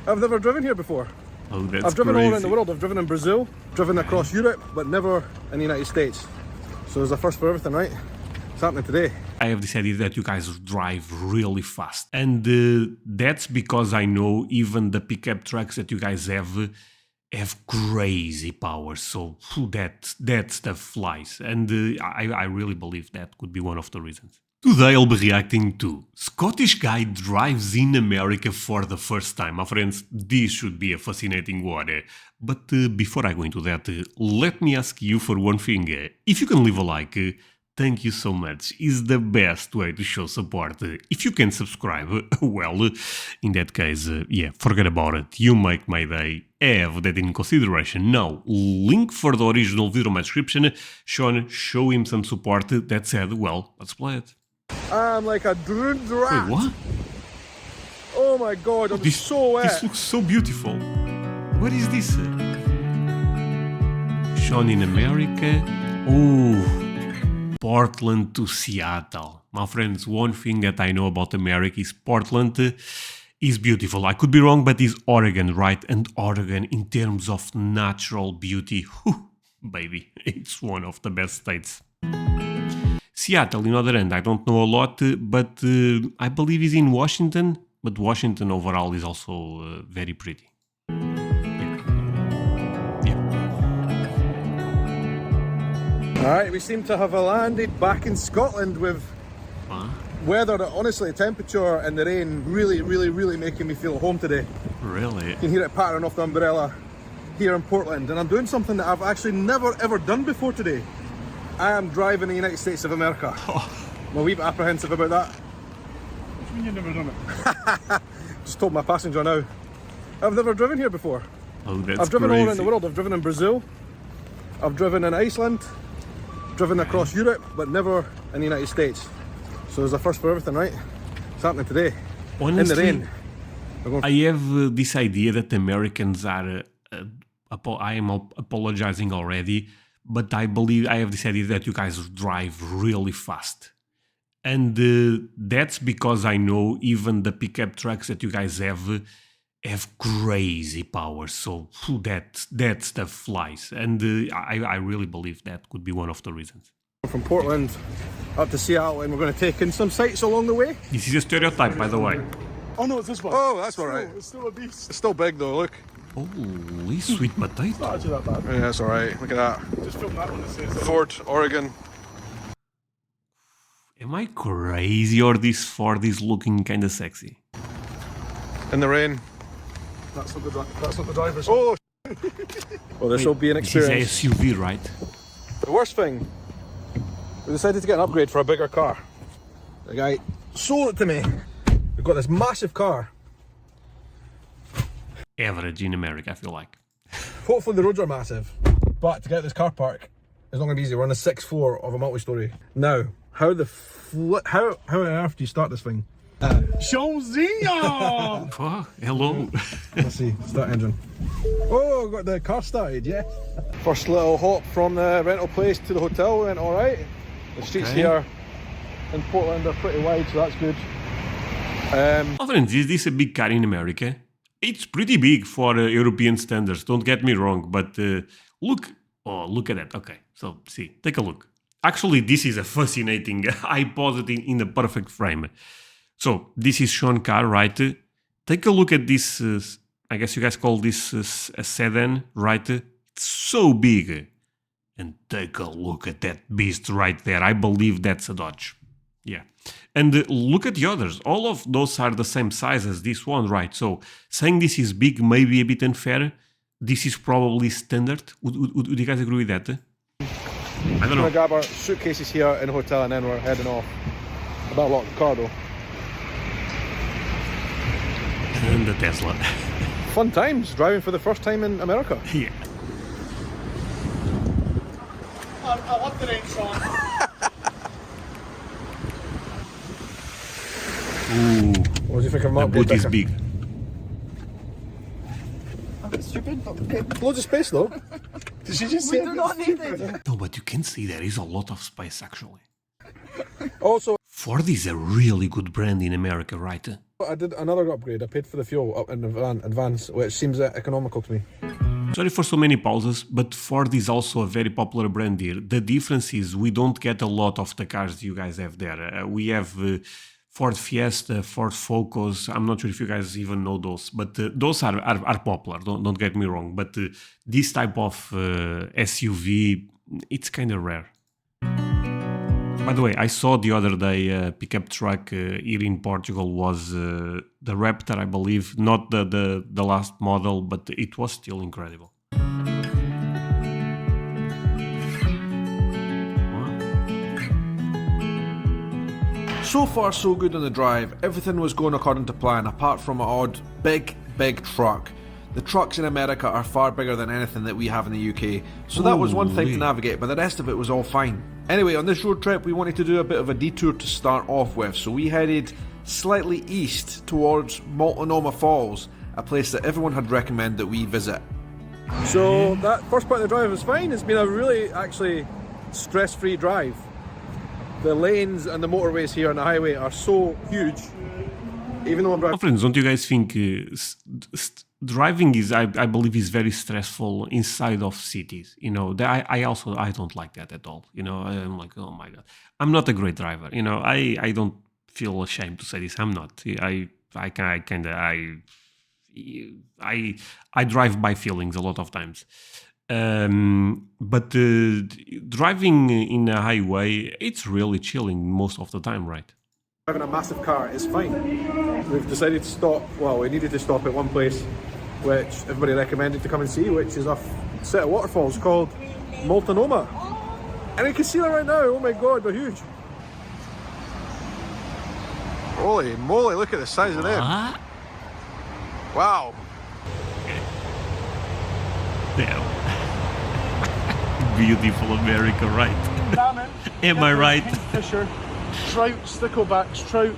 I've never driven here before. Oh, that's I've driven crazy. all around the world. I've driven in Brazil, driven across Europe, but never in the United States. So there's a first for everything, right? It's happening today. I have this idea that you guys drive really fast. And that's because I know even the pickup trucks that you guys have crazy power. So that stuff flies. And I really believe that could be one of the reasons. Today I'll be reacting to Scottish guy drives in America for the first time. My friends, this should be a fascinating one. But before I go into that, let me ask you for one thing. If you can leave a like, thank you so much. It's the best way to show support. If you can subscribe, well, in that case, yeah, forget about it. You make my day. Have that in consideration. Now, link for the original video in my description. Sean, show him some support. That said, well, let's play it. I'm like a drowned rat. Wait, what? Oh my god, I'm so wet. This looks so beautiful. What is this? Sean in America. Oh, Portland to Seattle. My friends, one thing that I know about America is Portland is beautiful. I could be wrong, but it's Oregon, right? And Oregon, in terms of natural beauty, whew, baby, it's one of the best states. Seattle, on the other hand, I don't know a lot, but I believe is in Washington. But Washington overall is also very pretty. Yeah. Alright, we seem to have landed back in Scotland with weather that honestly, temperature and the rain really making me feel at home today. Really? You can hear it pattering off the umbrella here in Portland, and I'm doing something that I've actually never ever done before today. I am driving in the United States of America. I'm a wee bit apprehensive about that. What do you mean you've never done it? Just told my passenger now. I've never driven here before. Oh, that's I've driven crazy. all around the world. I've driven in Brazil, I've driven in Iceland, driven across Europe, but never in the United States. So there's a first for everything, right? It's happening today. Honestly, in the rain. I have this idea that Americans are, I am apologizing already, but I believe I have this idea that you guys drive really fast. And that's because I know even the pickup trucks that you guys have crazy power. So that stuff flies. And I really believe that could be one of the reasons. From Portland up to Seattle, and we're going to take in some sights along the way. This is a stereotype, by the way. Oh no, it's this one. Oh, that's alright. It's still a beast. It's still big though, look. Holy sweet potato. Not actually that bad. Yeah, that's alright. Look at that. Just film that one that says Ford, Oregon. Am I crazy or this Ford is looking kind of sexy? In the rain. that's not the driver's. Oh, well, this will be an This is a experience. SUV, right? The worst thing, we decided to get an upgrade for a bigger car. The guy sold it to me. We've got this massive car. Average in America, I feel like. Hopefully the roads are massive, but to get out this car park is not going to be easy. We're on the 6th floor of a multi-story. Now, how on earth do you start this thing? Showzinho! Oh, hello. Let's see, start engine. Oh, got the car started, yeah. First little hop from the rental place to the hotel went alright. The streets here in Portland are pretty wide, so that's good. Oh, friends, is this a big car in America? It's pretty big for European standards, don't get me wrong, but look at that. Okay, so see, take a look. Actually, this is a fascinating, I paused it in the perfect frame. So, this is Sean car, right? Take a look at this, I guess you guys call this a sedan, right? It's so big. And take a look at that beast right there. I believe that's a Dodge. Yeah. And look at the others. All of those are the same size as this one, right? So saying this is big may be a bit unfair. This is probably standard. Would you guys agree with that? I don't know. We're gonna grab our suitcases here in the hotel and then we're heading off. I better lock the car though. And the Tesla. Fun times driving for the first time in America. Yeah. I love the rain, Sean. Ooh, What do you think of the my boot is big. A bit stupid, but okay. Loads of space though. Did she just say We do not need it. No, but you can see there is a lot of space actually. Also, Ford is a really good brand in America, right? I did another upgrade. I paid for the fuel up in advance, which seems economical to me. Sorry for so many pauses, but Ford is also a very popular brand here. The difference is we don't get a lot of the cars you guys have there. We have Ford Fiesta, Ford Focus. I'm not sure if you guys even know those, but those are popular. Don't get me wrong. But this type of SUV, it's kind of rare. By the way, I saw the other day a pickup truck here in Portugal was the Raptor, I believe. Not the last model, but it was still incredible. So far so good on the drive. Everything was going according to plan, apart from an odd big truck. The trucks in America are far bigger than anything that we have in the UK, so that was one thing to navigate, but the rest of it was all fine. Anyway, on this road trip we wanted to do a bit of a detour to start off with, so we headed slightly east towards Multnomah Falls, a place that everyone had recommended that we visit. So that first part of the drive was fine. It's been a really actually stress-free drive. The lanes and the motorways here on the highway are so huge. Even though I'm driving... Friends, don't you guys think driving is, I believe, is very stressful inside of cities? You know, I don't like that at all. You know, I'm like, oh my god, I'm not a great driver. You know, I don't feel ashamed to say this. I'm not. I drive by feelings a lot of times. But driving in a highway, it's really chilling most of the time, right? Driving a massive car is fine. We've decided to stop, well, we needed to stop at one place which everybody recommended to come and see, which is a set of waterfalls called Multnomah. And you can see them right now. Oh my god, they're huge. Holy moly, look at the size of them. Wow. Damn. Beautiful America, right? Am I right? Fisher, trout, sticklebacks, trout,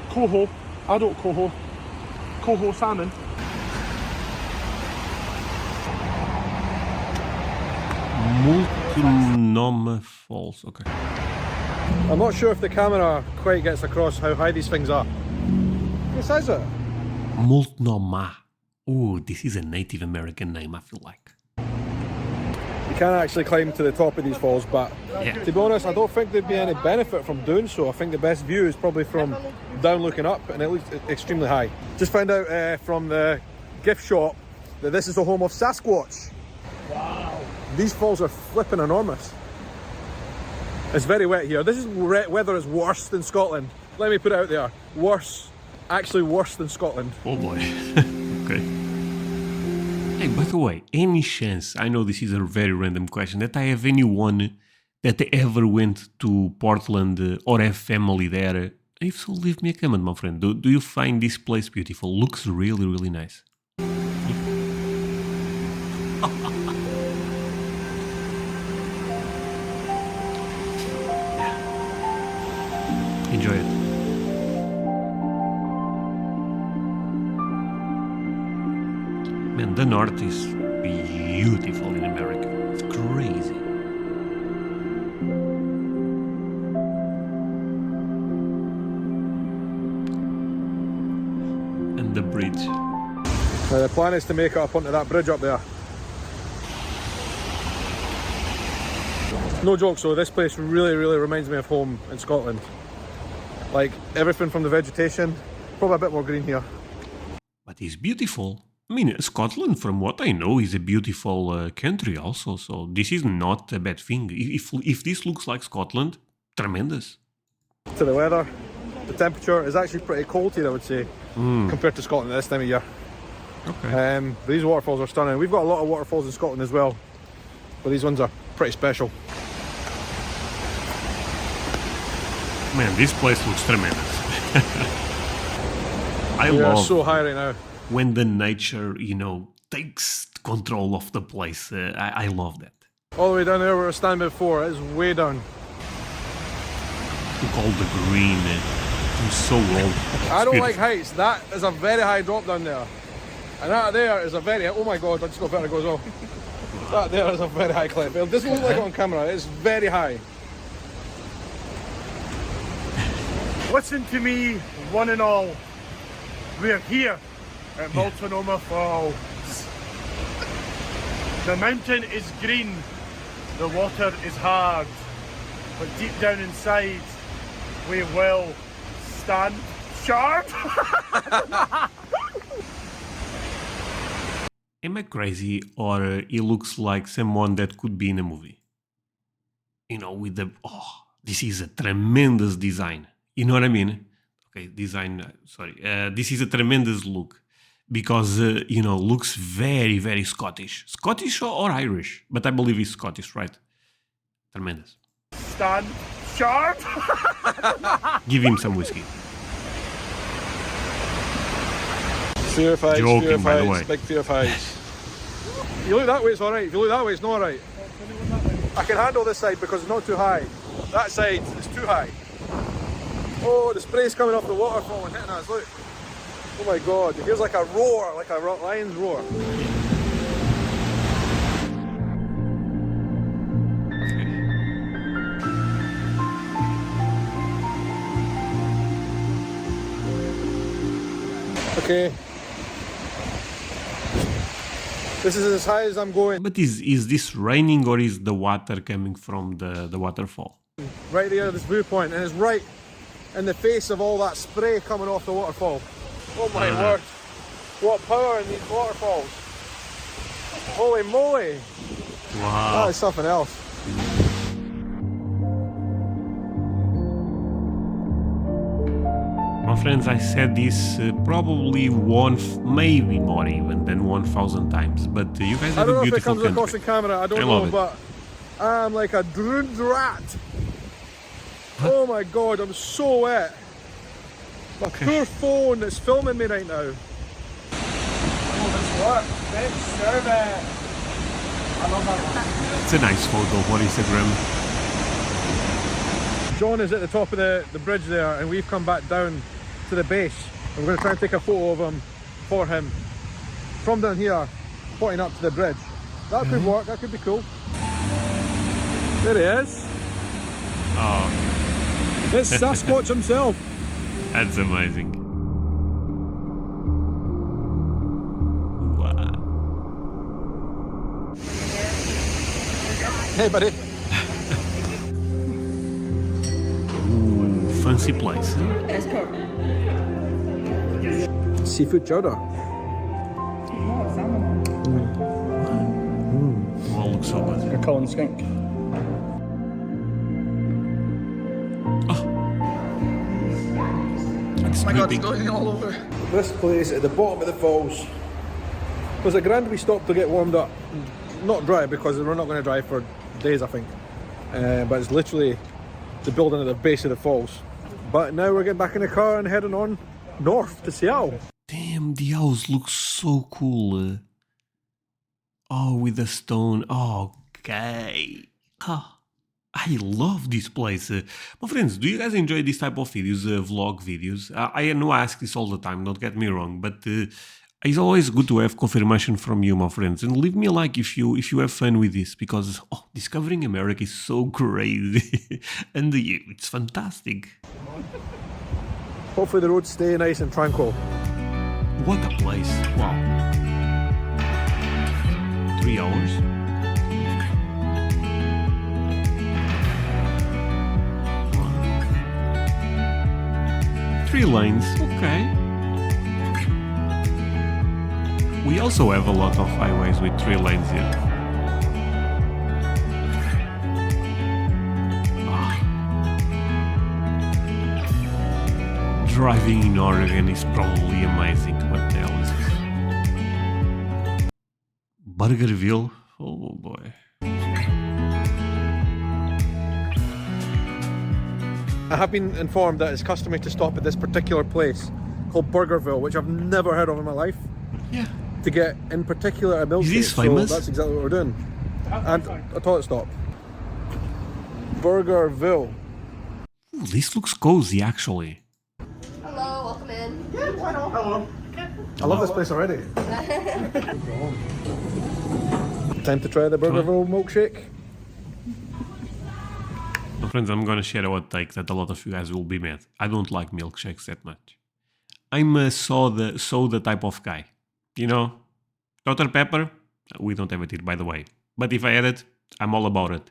coho, adult coho, coho salmon. Multnomah Falls, okay. I'm not sure if the camera quite gets across how high these things are. What size is it? Multnomah. Oh, this is a Native American name, I feel like. You can't actually climb to the top of these falls, but to be honest, I don't think there'd be any benefit from doing so. I think the best view is probably from down looking up, and it looks extremely high. Just found out from the gift shop that this is the home of Sasquatch. Wow. These falls are flipping enormous. It's very wet here. This weather is worse than Scotland. Let me put it out there. Worse. Actually worse than Scotland. Oh boy. Okay. Hey, by the way, any chance, I know this is a very random question, that I have anyone that ever went to Portland or have family there? If so, leave me a comment, my friend. Do you find this place beautiful? Looks really, really nice. Enjoy it. Man, the north is beautiful in America. It's crazy. And the bridge. Now the plan is to make it up onto that bridge up there. No joke, so this place really, really reminds me of home in Scotland. Like everything from the vegetation, probably a bit more green here. But it's beautiful. I mean, Scotland, from what I know, is a beautiful country also, so this is not a bad thing. If this looks like Scotland, tremendous. To the weather, the temperature is actually pretty cold here, I would say, compared to Scotland at this time of year. Okay. These waterfalls are stunning. We've got a lot of waterfalls in Scotland as well, but these ones are pretty special. Man, this place looks tremendous. We are so high right now. When the nature, you know, takes control of the place. I love that. All the way down there where we were standing before, it's way down. Look all the green. I'm so old. I don't like heights. That is a very high drop down there. And that there is a very, oh my god, I just got vertigo as well. That there is a very high cliff. It doesn't look like it on camera, it's very high. Listen to me, one and all. We're here at Multnomah Falls. The mountain is green, the water is hard, but deep down inside, we will stand sharp. Am I crazy, or he looks like someone that could be in a movie? You know, with the this is a tremendous design. You know what I mean? Okay, design. Sorry, this is a tremendous look because you know, looks very, very Scottish, Scottish or Irish, but I believe he's Scottish, right? Tremendous. Stand sharp. Give him some whiskey. Fear of heights, Joking, fear of by the heights, way. big fear of heights. You look that way, it's alright. If you look that way, it's not alright. I can handle this side because it's not too high. That side is too high. Oh, the spray's coming off the waterfall and hitting us, look. Oh my god, here's like a roar, like a lion's roar. Okay. This is as high as I'm going. But is this raining or is the water coming from the waterfall? Right there, this viewpoint, and it's right in the face of all that spray coming off the waterfall. Oh my word. What power in these waterfalls. Holy moly. Wow. That is something else. My friends, I said this probably maybe more even than 1,000 times, but you guys I have don't a know if it beautiful comes across the country. camera, I don't I know, love it. but I'm like a drowned rat. Oh my god, I'm so wet. My poor phone that's filming me right now. Oh, this work. Great service. I love that one. It's a nice photo for Instagram. John is at the top of the bridge there, and we've come back down to the base. I'm going to try and take a photo of him for him from down here, pointing up to the bridge. That could work, that could be cool. There he is. Oh, It's Sasquatch himself. that's amazing. Wow. Hey buddy. Ooh, fancy place. Seafood chowder. Well, looks so good. You're calling skink. It's My god, it's dripping. going all over. This place at the bottom of the falls was a grand we stopped to get warmed up. Not dry because we're not going to dry for days, I think. But it's literally the building at the base of the falls. But now we're getting back in the car and heading on north to Seattle. Damn, the house looks so cool. Oh, with the stone. Okay. I love this place. My friends, do you guys enjoy this type of videos, vlog videos? I know I ask this all the time, don't get me wrong, but it's always good to have confirmation from you, my friends. And leave me a like if you have fun with this, because discovering America is so crazy. And it's fantastic. Hopefully the roads stay nice and tranquil. What a place. Wow. 3 hours. Three lanes, okay. We also have a lot of highways with 3 lanes here. Driving in Oregon is probably amazing. What the hell is this? Burgerville? Oh boy. I have been informed that it's customary to stop at this particular place called Burgerville, which I've never heard of in my life, Yeah. to get in particular a milkshake. Is this famous? So that's exactly what we're doing. And a toilet stop. Burgerville. Ooh, this looks cozy actually. Hello, welcome in. Hello. I love this place already. Time to try the Burgerville milkshake. My friends, I'm gonna share a hot take that a lot of you guys will be mad. I don't like milkshakes that much. I'm a soda type of guy. You know, Dr. Pepper, we don't have it here, by the way. But if I had it, I'm all about it.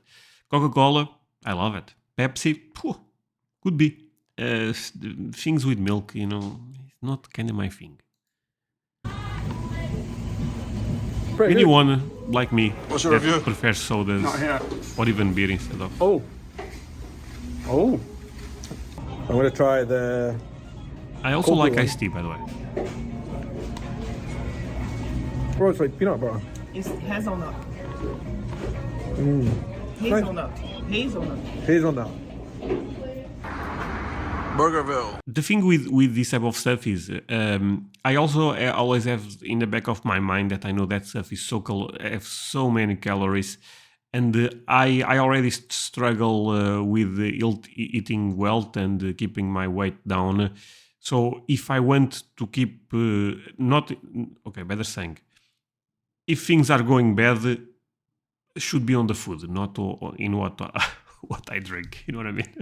Coca-Cola, I love it. Pepsi, could be. Things with milk, you know, it's not kind of my thing. Anyone like me that prefers sodas or even beer instead of. Oh, I'm gonna try the. I also cold like one. iced tea, by the way. Oh, it's like peanut butter. It's hazelnut. Mm. Hazelnut. Hazelnut. Hazelnut. Burgerville. The thing with this type of stuff is, I also always have in the back of my mind that I know that stuff is have so many calories, and I already struggle with eating well and keeping my weight down. So if I want to keep better saying, if things are going bad, should be on the food, not in what I drink. You know what I mean?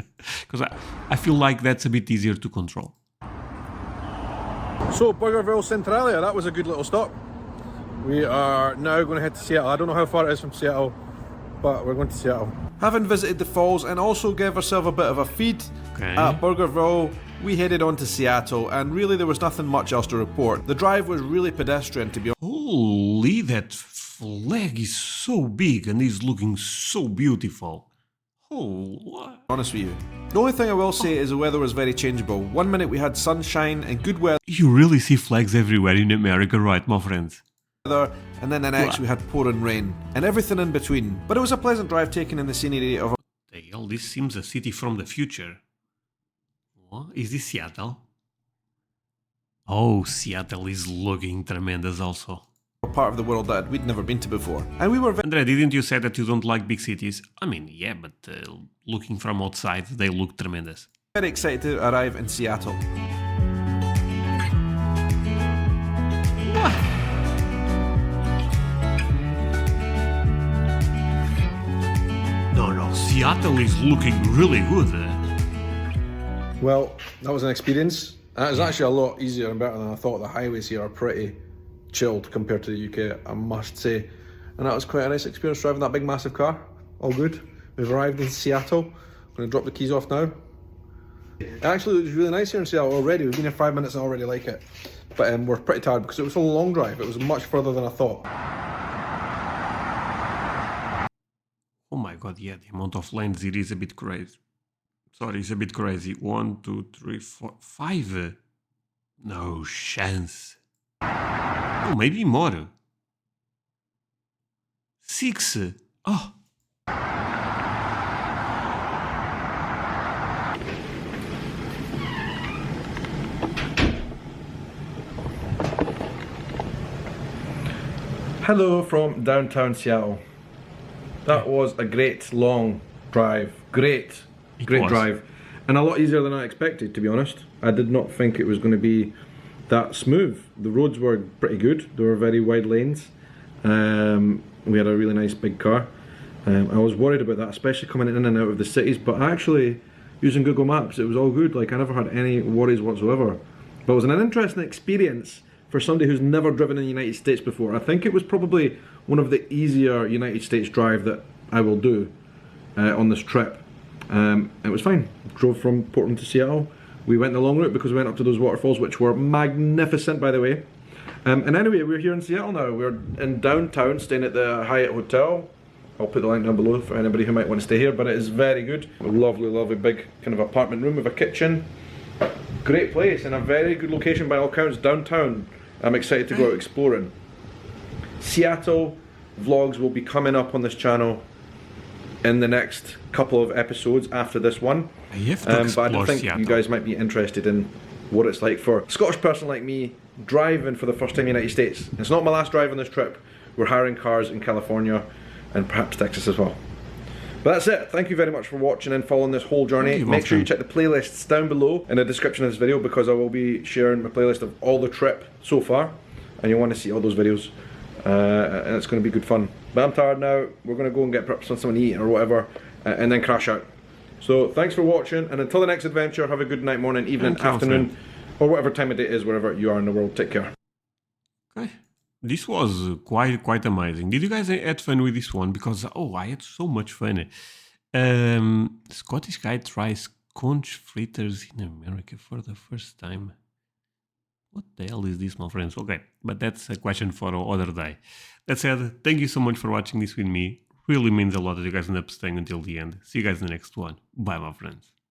Because I feel like that's a bit easier to control. So Burgerville Centralia, that was a good little stop. We are now going to head to Seattle. I don't know how far it is from Seattle, but we're going to Seattle. Having visited the falls and also gave ourselves a bit of a feed at Burgerville, we headed on to Seattle, and really there was nothing much else to report. The drive was really pedestrian, to be honest. Holy, that flag is so big and is looking so beautiful. Oh, what? Honest with you. The only thing I will say is the weather was very changeable. 1 minute we had sunshine and good weather, You really see flags everywhere in America, right, my friends? and then the next we had pouring rain, and everything in between. But it was a pleasant drive taking in the scenery of... The hell, this seems a city from the future. What? Is this Seattle? Oh, Seattle is looking tremendous also. a part of the world that we'd never been to before. And we were André, didn't you say that you don't like big cities? I mean, yeah, but looking from outside, they look tremendous. very excited to arrive in Seattle. No, Seattle is looking really good. Well, that was an experience. It was actually a lot easier and better than I thought. The highways here are pretty chilled compared to the UK, I must say. And that was quite a nice experience driving that big massive car. All good. We've arrived in Seattle. I'm going to drop the keys off now. It actually looks really nice here in Seattle already. We've been here 5 minutes and I already like it. But we're pretty tired because it was a long drive. It was much further than I thought. Oh my god, yeah, the amount of lanes here is a bit crazy. Sorry, it's a bit crazy. 1, 2, 3, 4, 5. No chance. Oh, maybe more. 6. Oh. Hello from downtown Seattle. That was a great long drive. Great drive. And a lot easier than I expected, to be honest. I did not think it was going to be that smooth. The roads were pretty good. There were very wide lanes. We had a really nice big car. I was worried about that, especially coming in and out of the cities, but actually using Google Maps, it was all good. Like, I never had any worries whatsoever. But it was an interesting experience for somebody who's never driven in the United States before. I think it was probably one of the easier United States drive that I will do on this trip. It was fine. Drove from Portland to Seattle. We went the long route because we went up to those waterfalls, which were magnificent, by the way. And anyway, we're here in Seattle now. We're in downtown, staying at the Hyatt Hotel. I'll put the link down below for anybody who might want to stay here, but it is very good. A lovely, lovely big kind of apartment room with a kitchen. Great place and a very good location by all accounts, downtown. I'm excited to go out exploring. Seattle vlogs will be coming up on this channel in the next couple of episodes after this one. But I do think Seattle. You guys might be interested in what it's like for a Scottish person like me driving for the first time in the United States. It's not my last drive on this trip. We're hiring cars in California and perhaps Texas as well. But that's it. Thank you very much for watching and following this whole journey. Make sure you check the playlists down below in the description of this video, because I will be sharing my playlist of all the trip so far, and you'll want to see all those videos. And it's going to be good fun. But I'm tired now. We're going to go and get perhaps something to eat or whatever, and then crash out. So thanks for watching, and until the next adventure, have a good night, morning, evening, afternoon, or whatever time of day it is, wherever you are in the world. Take care. Okay. This was quite amazing. Did you guys had fun with this one? Because I had so much fun. Scottish guy tries conch fritters in America for the first time. What the hell is this, my friends? Okay, but that's a question for another day. That said, thank you so much for watching this with me. Really means a lot that you guys end up staying until the end. See you guys in the next one. Bye, my friends.